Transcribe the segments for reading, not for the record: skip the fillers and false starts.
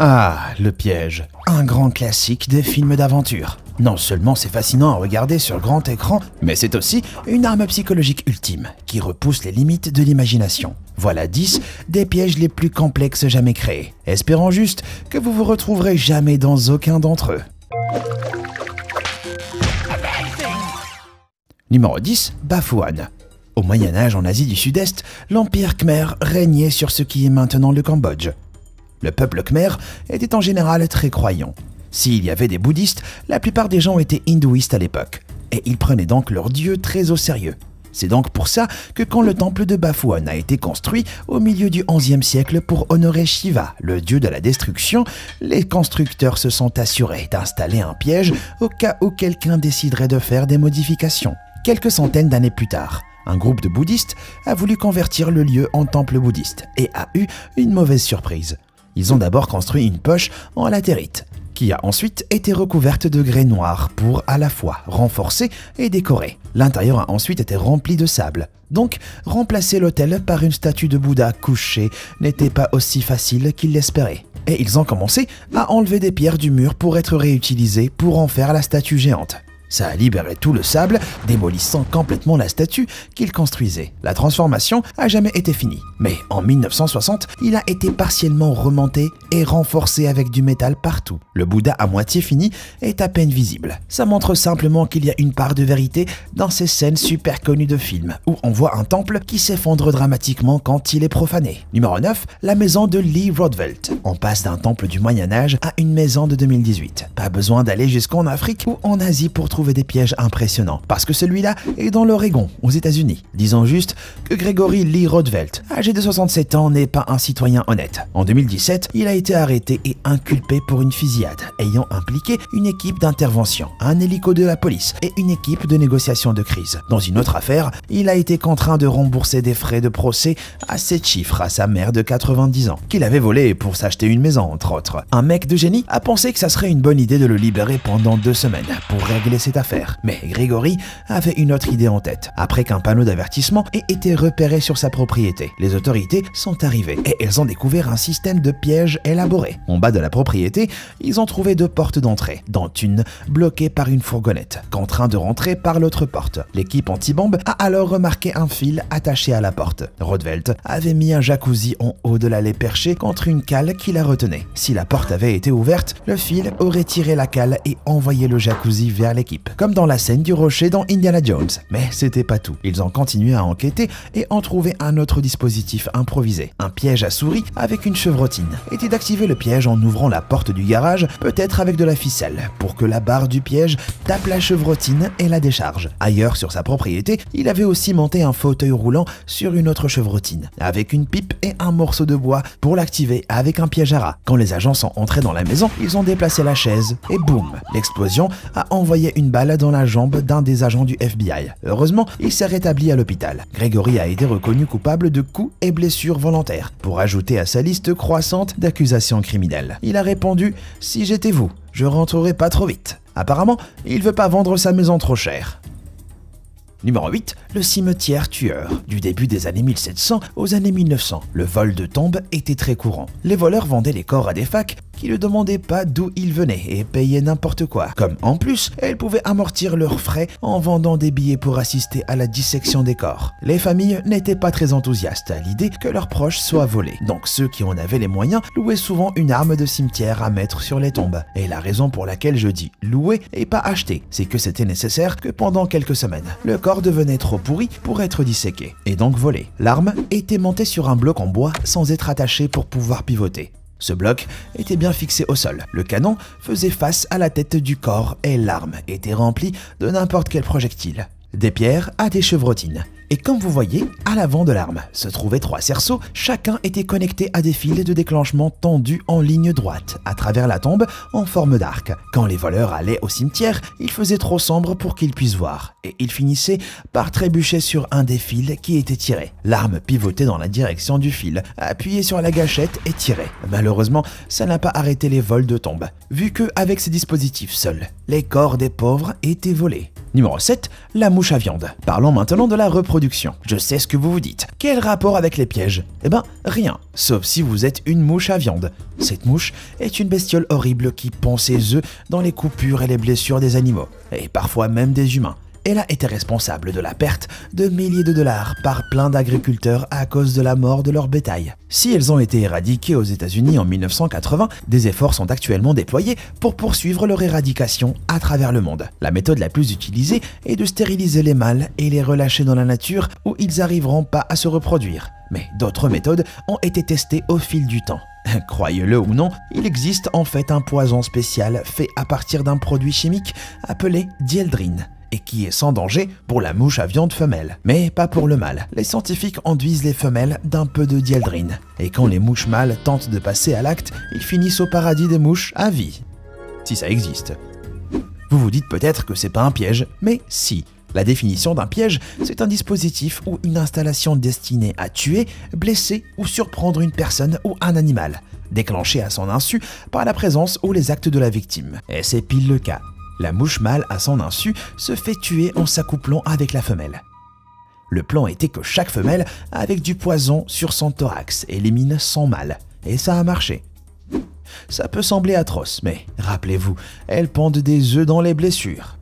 Ah, le piège. Un grand classique des films d'aventure. Non seulement c'est fascinant à regarder sur grand écran, mais c'est aussi une arme psychologique ultime qui repousse les limites de l'imagination. Voilà 10 des pièges les plus complexes jamais créés, espérant juste que vous vous retrouverez jamais dans aucun d'entre eux. Numéro 10, Bafouane. Au Moyen-Âge en Asie du Sud-Est, l'Empire Khmer régnait sur ce qui est maintenant le Cambodge. Le peuple khmer était en général très croyant. S'il y avait des bouddhistes, la plupart des gens étaient hindouistes à l'époque, et ils prenaient donc leur dieu très au sérieux. C'est donc pour ça que quand le temple de Bafouane a été construit au milieu du XIe siècle pour honorer Shiva, le dieu de la destruction, les constructeurs se sont assurés d'installer un piège au cas où quelqu'un déciderait de faire des modifications. Quelques centaines d'années plus tard, un groupe de bouddhistes a voulu convertir le lieu en temple bouddhiste et a eu une mauvaise surprise. Ils ont d'abord construit une poche en latérite, qui a ensuite été recouverte de grès noir pour à la fois renforcer et décorer. L'intérieur a ensuite été rempli de sable. Donc, remplacer l'autel par une statue de Bouddha couché n'était pas aussi facile qu'ils l'espéraient. Et ils ont commencé à enlever des pierres du mur pour être réutilisées pour en faire la statue géante. Ça a libéré tout le sable, démolissant complètement la statue qu'ils construisaient. La transformation a jamais été finie, mais en 1960, il a été partiellement remonté et renforcé avec du métal partout. Le Bouddha à moitié fini est à peine visible. Ça montre simplement qu'il y a une part de vérité dans ces scènes super connues de films, où on voit un temple qui s'effondre dramatiquement quand il est profané. Numéro 9, la maison de Lee Rodvelt. On passe d'un temple du Moyen-Âge à une maison de 2018. Pas besoin d'aller jusqu'en Afrique ou en Asie pour trouver des pièges impressionnants, parce que celui-là est dans l'Oregon, aux États-Unis. Disons juste que Gregory Lee Rodvelt, âgé de 67 ans, n'est pas un citoyen honnête. En 2017, il a été arrêté et inculpé pour une fusillade ayant impliqué une équipe d'intervention, un hélico de la police et une équipe de négociation de crise. Dans une autre affaire, il a été contraint de rembourser des frais de procès à 7 chiffres à sa mère de 90 ans, qu'il avait volé pour s'acheter une maison, entre autres. Un mec de génie a pensé que ça serait une bonne idée de le libérer pendant 2 semaines pour régler cette affaire. Mais Grégory avait une autre idée en tête. Après qu'un panneau d'avertissement ait été repéré sur sa propriété, les autorités sont arrivées et elles ont découvert un système de pièges élaboré. En bas de la propriété, ils ont trouvé 2 portes d'entrée, dont une bloquée par une fourgonnette, contraint de rentrer par l'autre porte. L'équipe anti-bombe a alors remarqué un fil attaché à la porte. Rodvelt avait mis un jacuzzi en haut de l'allée perché contre une cale qui la retenait. Si la porte avait été ouverte, le fil aurait tiré la cale et envoyé le jacuzzi vers l'équipe, comme dans la scène du rocher dans Indiana Jones. Mais c'était pas tout. Ils ont continué à enquêter et ont trouvé un autre dispositif improvisé. Un piège à souris avec une chevrotine. Était d'activer le piège en ouvrant la porte du garage, peut-être avec de la ficelle, pour que la barre du piège tape la chevrotine et la décharge. Ailleurs sur sa propriété, il avait aussi monté un fauteuil roulant sur une autre chevrotine, avec une pipe et un morceau de bois pour l'activer avec un piège à rat. Quand les agents sont entrés dans la maison, ils ont déplacé la chaise et boum, l'explosion a envoyé une balle dans la jambe d'un des agents du FBI. Heureusement, il s'est rétabli à l'hôpital. Gregory a été reconnu coupable de coups et blessures volontaires, pour ajouter à sa liste croissante d'accusations criminelles. Il a répondu « Si j'étais vous, je rentrerais pas trop vite ». Apparemment, il veut pas vendre sa maison trop cher. Numéro 8, le cimetière tueur. Du début des années 1700 aux années 1900, le vol de tombes était très courant. Les voleurs vendaient les corps à des facs qui ne demandaient pas d'où ils venaient et payaient n'importe quoi. Comme en plus, elles pouvaient amortir leurs frais en vendant des billets pour assister à la dissection des corps. Les familles n'étaient pas très enthousiastes à l'idée que leurs proches soient volés. Donc ceux qui en avaient les moyens louaient souvent une arme de cimetière à mettre sur les tombes. Et la raison pour laquelle je dis louer et pas acheter, c'est que c'était nécessaire que pendant quelques semaines, le corps devenait trop pourri pour être disséqué et donc volé. L'arme était montée sur un bloc en bois sans être attachée pour pouvoir pivoter. Ce bloc était bien fixé au sol. Le canon faisait face à la tête du corps et l'arme était remplie de n'importe quel projectile. Des pierres à des chevrotines. Et comme vous voyez, à l'avant de l'arme se trouvaient 3 cerceaux, chacun était connecté à des fils de déclenchement tendus en ligne droite, à travers la tombe en forme d'arc. Quand les voleurs allaient au cimetière, il faisait trop sombre pour qu'ils puissent voir, et ils finissaient par trébucher sur un des fils qui était tiré. L'arme pivotait dans la direction du fil, appuyait sur la gâchette et tirait. Malheureusement, ça n'a pas arrêté les vols de tombes, vu que avec ces dispositifs seuls, les corps des pauvres étaient volés. Numéro 7, la mouche à viande. Parlons maintenant de la reproduction introduction. Je sais ce que vous vous dites. Quel rapport avec les pièges? Eh ben, rien. Sauf si vous êtes une mouche à viande. Cette mouche est une bestiole horrible qui pond ses œufs dans les coupures et les blessures des animaux. Et parfois même des humains. Elle a été responsable de la perte de milliers de dollars par plein d'agriculteurs à cause de la mort de leur bétail. Si elles ont été éradiquées aux États-Unis en 1980, des efforts sont actuellement déployés pour poursuivre leur éradication à travers le monde. La méthode la plus utilisée est de stériliser les mâles et les relâcher dans la nature où ils n'arriveront pas à se reproduire. Mais d'autres méthodes ont été testées au fil du temps. Croyez-le ou non, il existe en fait un poison spécial fait à partir d'un produit chimique appelé dieldrine, et qui est sans danger pour la mouche à viande femelle, mais pas pour le mâle. Les scientifiques enduisent les femelles d'un peu de dieldrine, et quand les mouches mâles tentent de passer à l'acte, ils finissent au paradis des mouches à vie. Si ça existe. Vous vous dites peut-être que c'est pas un piège, mais si. La définition d'un piège, c'est un dispositif ou une installation destinée à tuer, blesser ou surprendre une personne ou un animal, déclenché à son insu par la présence ou les actes de la victime. Et c'est pile le cas. La mouche mâle, à son insu, se fait tuer en s'accouplant avec la femelle. Le plan était que chaque femelle, avec du poison sur son thorax, élimine son mâle. Et ça a marché. Ça peut sembler atroce, mais rappelez-vous, elles pondent des œufs dans les blessures.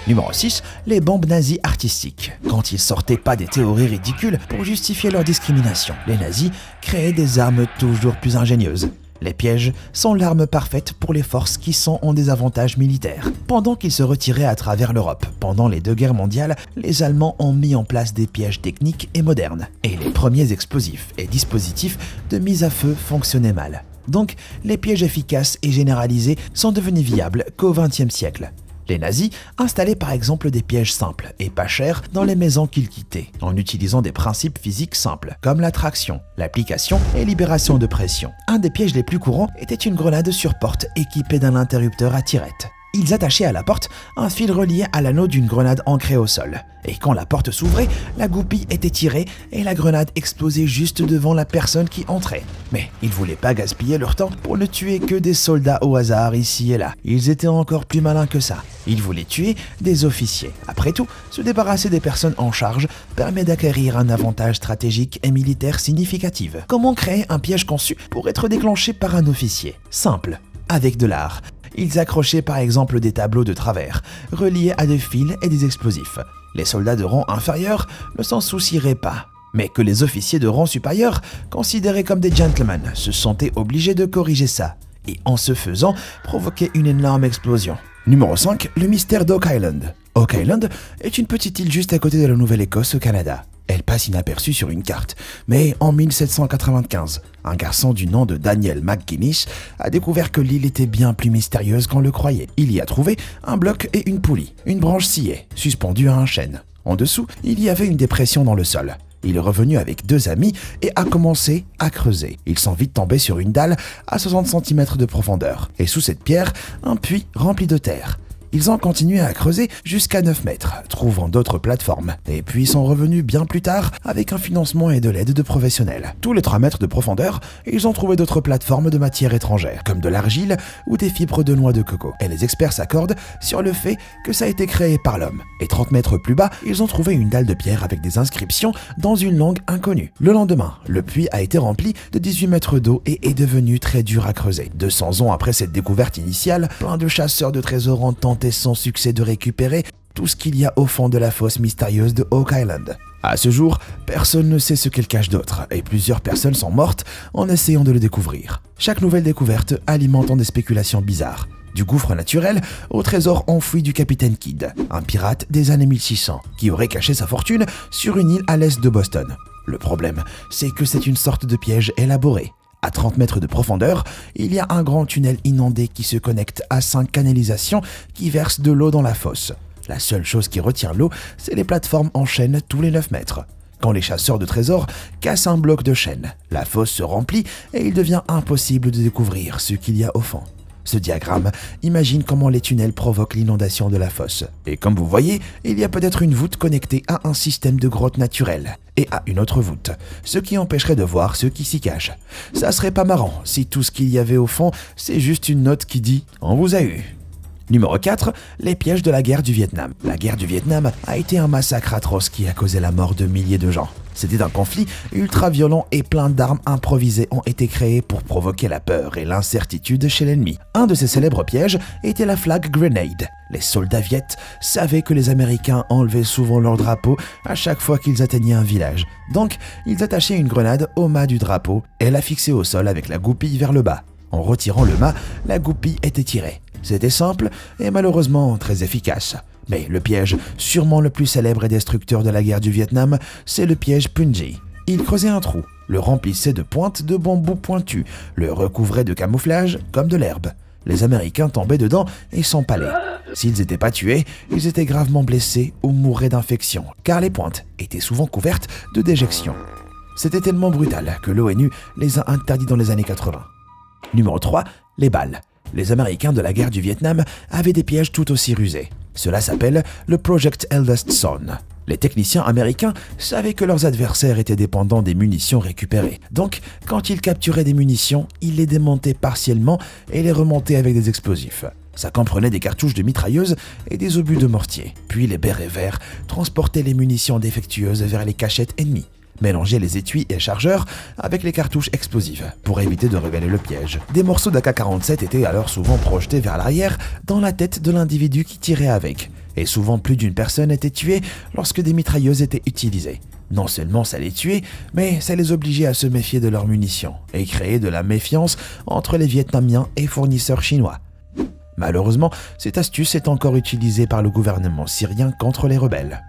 Numéro 6, les bombes nazies artistiques. Quand ils sortaient pas des théories ridicules pour justifier leur discrimination, les nazis créaient des armes toujours plus ingénieuses. Les pièges sont l'arme parfaite pour les forces qui sont en désavantage militaire. Pendant qu'ils se retiraient à travers l'Europe, pendant les 2 guerres mondiales, les Allemands ont mis en place des pièges techniques et modernes. Et les premiers explosifs et dispositifs de mise à feu fonctionnaient mal. Donc, les pièges efficaces et généralisés sont devenus viables qu'au XXe siècle. Les nazis installaient par exemple des pièges simples et pas chers dans les maisons qu'ils quittaient, en utilisant des principes physiques simples, comme l'attraction, l'application et libération de pression. Un des pièges les plus courants était une grenade sur porte équipée d'un interrupteur à tirette. Ils attachaient à la porte un fil relié à l'anneau d'une grenade ancrée au sol. Et quand la porte s'ouvrait, la goupille était tirée et la grenade explosait juste devant la personne qui entrait. Mais ils voulaient pas gaspiller leur temps pour ne tuer que des soldats au hasard ici et là. Ils étaient encore plus malins que ça. Ils voulaient tuer des officiers. Après tout, se débarrasser des personnes en charge permet d'acquérir un avantage stratégique et militaire significatif. Comment créer un piège conçu pour être déclenché par un officier? Simple, avec de l'art. Ils accrochaient par exemple des tableaux de travers, reliés à des fils et des explosifs. Les soldats de rang inférieur ne s'en soucieraient pas. Mais que les officiers de rang supérieur, considérés comme des gentlemen, se sentaient obligés de corriger ça. Et en ce faisant, provoquer une énorme explosion. Numéro 5, le mystère d'Oak Island. Oak Island est une petite île juste à côté de la Nouvelle-Écosse au Canada. Elle passe inaperçue sur une carte, mais en 1795, un garçon du nom de Daniel McGuinness a découvert que l'île était bien plus mystérieuse qu'on le croyait. Il y a trouvé un bloc et une poulie, une branche sciée, suspendue à un chêne. En dessous, il y avait une dépression dans le sol. Il est revenu avec 2 amis et a commencé à creuser. Ils sont vite tombés sur une dalle à 60 cm de profondeur, et sous cette pierre, un puits rempli de terre. Ils ont continué à creuser jusqu'à 9 mètres, trouvant d'autres plateformes, et puis sont revenus bien plus tard avec un financement et de l'aide de professionnels. Tous les 3 mètres de profondeur, ils ont trouvé d'autres plateformes de matière étrangère, comme de l'argile ou des fibres de noix de coco. Et les experts s'accordent sur le fait que ça a été créé par l'homme. Et 30 mètres plus bas, ils ont trouvé une dalle de pierre avec des inscriptions dans une langue inconnue. Le lendemain, le puits a été rempli de 18 mètres d'eau et est devenu très dur à creuser. 200 ans après cette découverte initiale, plein de chasseurs de trésors ont tenté sans succès de récupérer tout ce qu'il y a au fond de la fosse mystérieuse de Oak Island. À ce jour, personne ne sait ce qu'elle cache d'autre, et plusieurs personnes sont mortes en essayant de le découvrir. Chaque nouvelle découverte alimentant des spéculations bizarres. Du gouffre naturel au trésor enfoui du capitaine Kidd, un pirate des années 1600, qui aurait caché sa fortune sur une île à l'est de Boston. Le problème, c'est que c'est une sorte de piège élaboré. À 30 mètres de profondeur, il y a un grand tunnel inondé qui se connecte à 5 canalisations qui versent de l'eau dans la fosse. La seule chose qui retient l'eau, c'est les plateformes en chêne tous les 9 mètres. Quand les chasseurs de trésors cassent un bloc de chêne, la fosse se remplit et il devient impossible de découvrir ce qu'il y a au fond. Ce diagramme imagine comment les tunnels provoquent l'inondation de la fosse. Et comme vous voyez, il y a peut-être une voûte connectée à un système de grottes naturelles et à une autre voûte, ce qui empêcherait de voir ce qui s'y cache. Ça serait pas marrant si tout ce qu'il y avait au fond, c'est juste une note qui dit « On vous a eu ». Numéro 4, les pièges de la guerre du Vietnam. La guerre du Vietnam a été un massacre atroce qui a causé la mort de milliers de gens. C'était un conflit ultra violent et plein d'armes improvisées ont été créées pour provoquer la peur et l'incertitude chez l'ennemi. Un de ces célèbres pièges était la flag grenade. Les soldats viettes savaient que les Américains enlevaient souvent leur drapeau à chaque fois qu'ils atteignaient un village. Donc, ils attachaient une grenade au mât du drapeau et la fixaient au sol avec la goupille vers le bas. En retirant le mât, la goupille était tirée. C'était simple et malheureusement très efficace. Mais le piège, sûrement le plus célèbre et destructeur de la guerre du Vietnam, c'est le piège Punji. Il creusait un trou, le remplissait de pointes de bambou pointues, le recouvrait de camouflage comme de l'herbe. Les Américains tombaient dedans et s'empalaient. S'ils n'étaient pas tués, ils étaient gravement blessés ou mouraient d'infection, car les pointes étaient souvent couvertes de déjections. C'était tellement brutal que l'ONU les a interdits dans les années 80. Numéro 3, les balles. Les Américains de la guerre du Vietnam avaient des pièges tout aussi rusés. Cela s'appelle le Project Eldest Son. Les techniciens américains savaient que leurs adversaires étaient dépendants des munitions récupérées. Donc, quand ils capturaient des munitions, ils les démontaient partiellement et les remontaient avec des explosifs. Ça comprenait des cartouches de mitrailleuses et des obus de mortier. Puis les bérets verts transportaient les munitions défectueuses vers les cachettes ennemies. Mélanger les étuis et chargeurs avec les cartouches explosives pour éviter de révéler le piège. Des morceaux d'AK-47 étaient alors souvent projetés vers l'arrière dans la tête de l'individu qui tirait avec. Et souvent plus d'une personne était tuée lorsque des mitrailleuses étaient utilisées. Non seulement ça les tuait, mais ça les obligeait à se méfier de leurs munitions et créer de la méfiance entre les Vietnamiens et fournisseurs chinois. Malheureusement, cette astuce est encore utilisée par le gouvernement syrien contre les rebelles.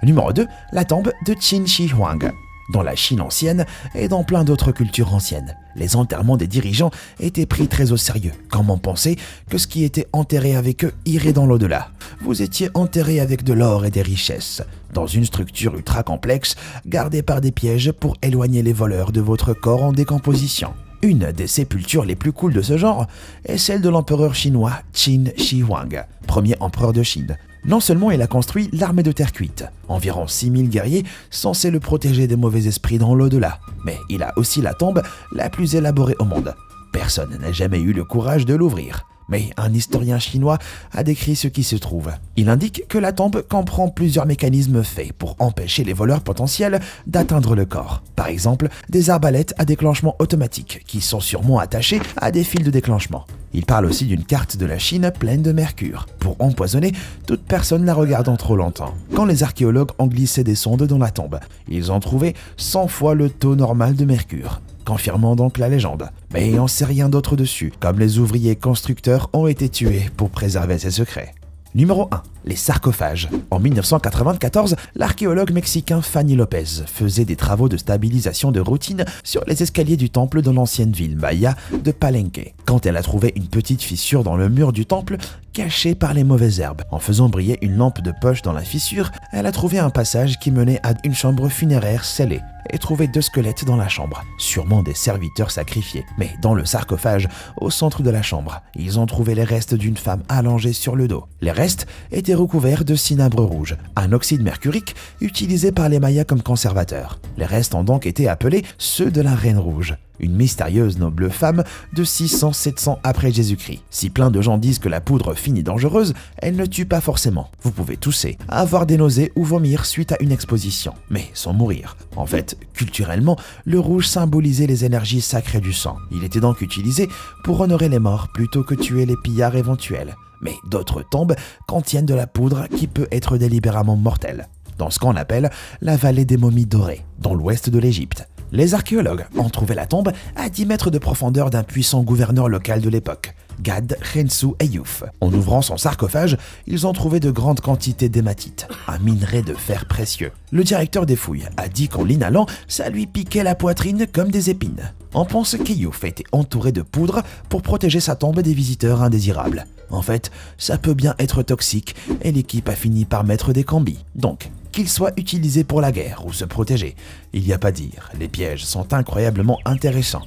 Numéro 2, la tombe de Qin Shi Huang. Dans la Chine ancienne et dans plein d'autres cultures anciennes, les enterrements des dirigeants étaient pris très au sérieux. Comment penser que ce qui était enterré avec eux irait dans l'au-delà? Vous étiez enterré avec de l'or et des richesses, dans une structure ultra complexe, gardée par des pièges pour éloigner les voleurs de votre corps en décomposition. Une des sépultures les plus cool de ce genre est celle de l'empereur chinois Qin Shi Huang, premier empereur de Chine. Non seulement il a construit l'armée de terre cuite, environ 6000 guerriers censés le protéger des mauvais esprits dans l'au-delà, mais il a aussi la tombe la plus élaborée au monde. Personne n'a jamais eu le courage de l'ouvrir. Mais un historien chinois a décrit ce qui se trouve. Il indique que la tombe comprend plusieurs mécanismes faits pour empêcher les voleurs potentiels d'atteindre le corps. Par exemple, des arbalètes à déclenchement automatique qui sont sûrement attachées à des fils de déclenchement. Il parle aussi d'une carte de la Chine pleine de mercure, pour empoisonner toute personne la regardant trop longtemps. Quand les archéologues ont glissé des sondes dans la tombe, ils ont trouvé 100 fois le taux normal de mercure, confirmant donc la légende. Mais on ne sait rien d'autre dessus, comme les ouvriers constructeurs ont été tués pour préserver ces secrets. Numéro 1. Les sarcophages. En 1994, l'archéologue mexicain Fanny Lopez faisait des travaux de stabilisation de routine sur les escaliers du temple de l'ancienne ville maya de Palenque, quand elle a trouvé une petite fissure dans le mur du temple cachée par les mauvaises herbes. En faisant briller une lampe de poche dans la fissure, elle a trouvé un passage qui menait à une chambre funéraire scellée et trouvé 2 squelettes dans la chambre, sûrement des serviteurs sacrifiés. Mais dans le sarcophage, au centre de la chambre, ils ont trouvé les restes d'une femme allongée sur le dos. Les restes étaient recouverts de cinabre rouge, un oxyde mercurique utilisé par les Mayas comme conservateur. Les restes ont donc été appelés ceux de la Reine Rouge, une mystérieuse noble femme de 600-700 après Jésus-Christ. Si plein de gens disent que la poudre fine est dangereuse, elle ne tue pas forcément. Vous pouvez tousser, avoir des nausées ou vomir suite à une exposition, mais sans mourir. En fait, culturellement, le rouge symbolisait les énergies sacrées du sang. Il était donc utilisé pour honorer les morts plutôt que tuer les pillards éventuels. Mais d'autres tombes contiennent de la poudre qui peut être délibérément mortelle, dans ce qu'on appelle la vallée des momies dorées, dans l'ouest de l'Égypte. Les archéologues ont trouvé la tombe à 10 mètres de profondeur d'un puissant gouverneur local de l'époque, Gad Khensu Ayouf. En ouvrant son sarcophage, ils ont trouvé de grandes quantités d'hématite, un minerai de fer précieux. Le directeur des fouilles a dit qu'en l'inhalant, ça lui piquait la poitrine comme des épines. On pense qu'Ayouf était entouré de poudre pour protéger sa tombe des visiteurs indésirables. En fait, ça peut bien être toxique et l'équipe a fini par mettre des combis. Donc, qu'il soit utilisé pour la guerre ou se protéger, il n'y a pas à dire, les pièges sont incroyablement intéressants.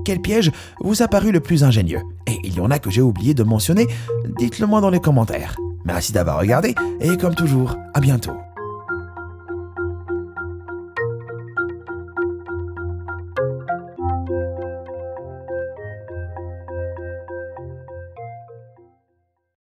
Quel piège vous a paru le plus ingénieux? Et il y en a que j'ai oublié de mentionner, dites-le moi dans les commentaires. Merci d'avoir regardé et comme toujours, à bientôt.